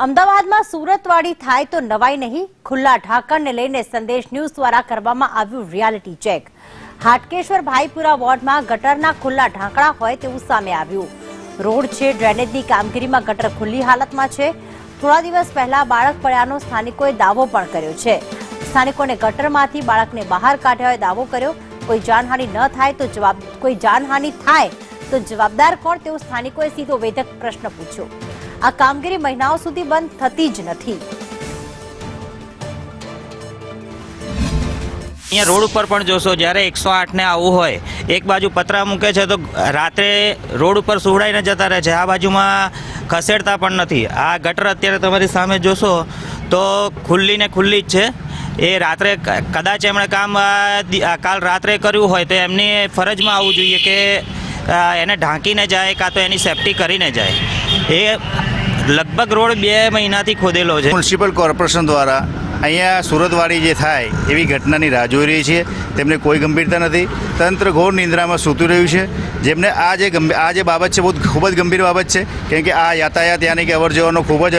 અમદાવાદમાં સુરતવાળી થાય તો નવાઈ નહીં, ખુલ્લા ઢાંકણને લઈને સંદેશ ન્યૂઝ દ્વારા કરવામાં આવ્યું રિયાલિટી ચેક। હાટકેશ્વર ભાઈપુરા વોર્ડમાં ગટરના ખુલ્લા ઢાંકણા હોય તેવું સામે આવ્યું। રોડ છે, ડ્રેનેજની કામગીરીમાં ગટર ખુલ્લી હાલતમાં છે। થોડા દિવસ પહેલા બાળક પડ્યાનો સ્થાનિકોએ દાવો પણ કર્યો છે। સ્થાનિકોને ગટરમાંથી બાળકને બહાર કાઢ્યાનો દાવો કર્યો। કોઈ જાનહાનિ ન થાય તો કોઈ જાનહાનિ થાય તો જવાબદાર કોણ, તેવો સ્થાનિકોએ સીધો વેધક પ્રશ્ન પૂછ્યો। આ કામગીરી મહિનાઓ સુધી બંધ થતી જ નથી। અહીંયા રોડ ઉપર પણ જોશો, જ્યારે 108 ને આવવું હોય, એક બાજુ પતરા મૂકે છે તો રાત્રે રોડ ઉપર સુવડાઈને જતા રહે છે, આ બાજુમાં ખસેડતા પણ નથી। આ ગટર અત્યારે તમારી સામે જોશો તો ખુલ્લી ને ખુલ્લી જ છે। એ રાત્રે કદાચ એમણે કામ કાલ રાત્રે કર્યું હોય તો એમની ફરજમાં આવવું જોઈએ કે એને ઢાંકીને જાય કાં તો એની સેફટી કરીને જાય। એ લગભગ રોડ 2 મહિનાથી ખોદેલો છે। મ્યુનિસિપલ કોર્પોરેશન દ્વારા અહીંયા સુરતવાળી જે થાય એવી ઘટનાની રાહ જોઈ રહી છે, તેમને કોઈ ગંભીરતા નથી। તંત્ર ઘોર નિંદ્રામાં સૂતું રહ્યું છે, જેમને આ જે બાબત છે ખૂબ જ ગંભીર બાબત છે, કેમ કે આ યાતાયાત યાની કે અવર જવરનો ખૂબ જ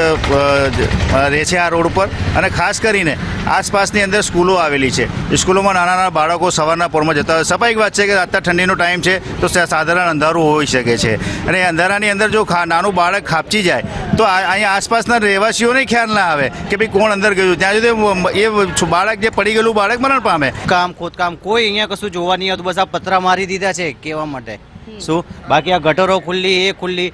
રહે છે આ રોડ ઉપર। અને ખાસ કરીને આસપાસની અંદર સ્કૂલો આવેલી છે, સ્કૂલોમાં નાના નાના બાળકો સવારના પોરમાં જતા હોય। સ્વાભાવિક વાત છે કે અત્યારે ઠંડીનો ટાઈમ છે તો સાધારણ અંધારું હોઈ શકે છે, અને અંધારાની અંદર જો નાનું બાળક ખાબચી જાય તો અહીંયા આસપાસના રહેવાસીઓને ખ્યાલ ના આવે કે ભાઈ કોણ અંદર ગયું। ત્યાં સુધી એ બાળક જે પડી ગયેલું બાળક મરણ પામે। ખોદકામ કોઈ અહીંયા કશું જોવા નહીં આવતું, બસ આ પતરા મારી દીધા છે કહેવા માટે શું। બાકી આ ગટરો ખુલ્લી એ ખુલ્લી,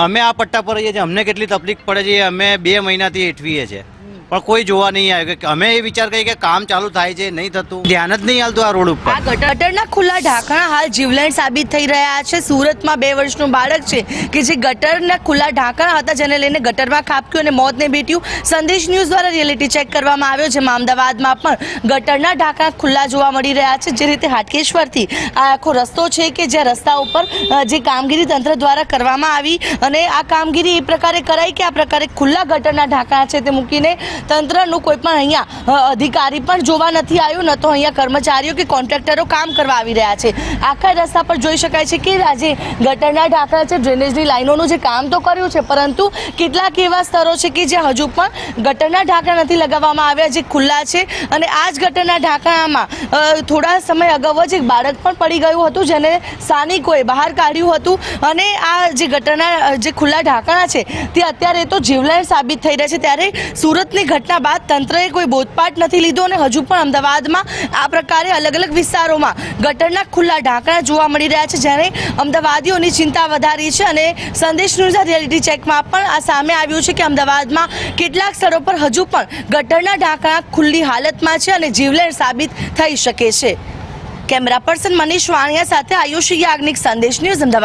અમે આ પટ્ટા પર રહીએ છીએ, અમને કેટલી તકલીફ પડે છે અમે 2 મહિનાથી એઠવીએ છીએ, પણ કોઈ જોવા નહીં આવે કે અમે એ વિચાર કરીએ કે કામ ચાલુ થાય છે, નહીં થતું, ધ્યાન જ નહીં આવતું આ રોડ ઉપર। આ ગટરના ખુલ્લા ઢાંકણા હાલ જીવલેણ સાબિત થઈ રહ્યા છે। સુરતમાં 2 વર્ષનું બાળક છે કે જે ગટરના ખુલ્લા ઢાંકણા હતા, જેને લઈને ગટરમાં ખાબક્યું અને મોતને ભેટ્યું। સંદેશ ન્યૂઝ દ્વારા રિયાલિટી ચેક કરવામાં આવ્યો, જેમાં અમદાવાદમાં પણ ગટરના ઢાંકણા ખુલ્લા જોવા મળી રહ્યા છે। જે રીતે હાટકેશ્વરથી આ આખો રસ્તો છે કે જે રસ્તા ઉપર જે કામગીરી તંત્ર દ્વારા કરવામાં આવી અને આ કામગીરી એ પ્રકારે કરાઈ કે આ પ્રકારે ખુલ્લા ગટરના ઢાંકણા છે તે મૂકીને તંત્રનું કોઈ પણ અહીંયા અધિકારી પણ જોવા નથી આવ્યું, ન તો અહીંયા કર્મચારીઓ કે કોન્ટ્રાક્ટરો કામ કરવા આવી રહ્યા છે। આખા રસ્તા પર જોઈ શકાય છે કે આજે ગટરના ઢાંકણા છે, ડ્રેનેજની લાઈનોનું જે કામ તો કર્યું છે, પરંતુ કેટલાક એવા સ્તરો છે કે જે હજુ પણ ગટરના ઢાંકણા નથી લગાવવામાં આવ્યા, જે ખુલ્લા છે। અને આ જ ગટરના ઢાંકણામાં થોડા સમય અગાઉ જ એક બાળક પણ પડી ગયું હતું, જેને સ્થાનિકોએ બહાર કાઢ્યું હતું। અને આ જે ગટરના જે ખુલ્લા ઢાંકણા છે તે અત્યારે તો જીવલેણ સાબિત થઈ રહ્યા છે। ત્યારે સુરતની ઘટના બાદ તંત્રએ કોઈ બોધપાઠ નથી લીધો અને હજુ પણ અમદાવાદમાં આ પ્રકારે અલગ અલગ વિસ્તારોમાં ગટરના ખુલ્લા ઢાંકણા જોવા મળી રહ્યા છે, જેને અમદાવાદીઓની ચિંતા વધારી છે। અને સંદેશ ન્યૂઝના રિયાલિટી ચેકમાં પણ આ સામે આવ્યું છે કે અમદાવાદમાં કેટલાક સ્થળો પર હજુ પણ ગટરના ઢાંકણા ખુલ્લી હાલતમાં છે અને જીવલેણ સાબિત થઈ શકે છે। કેમેરા પર્સન મનીષ વાણિયા સાથે આયુષી યાજ્ઞિક, સંદેશ ન્યૂઝ, અમદાવાદ।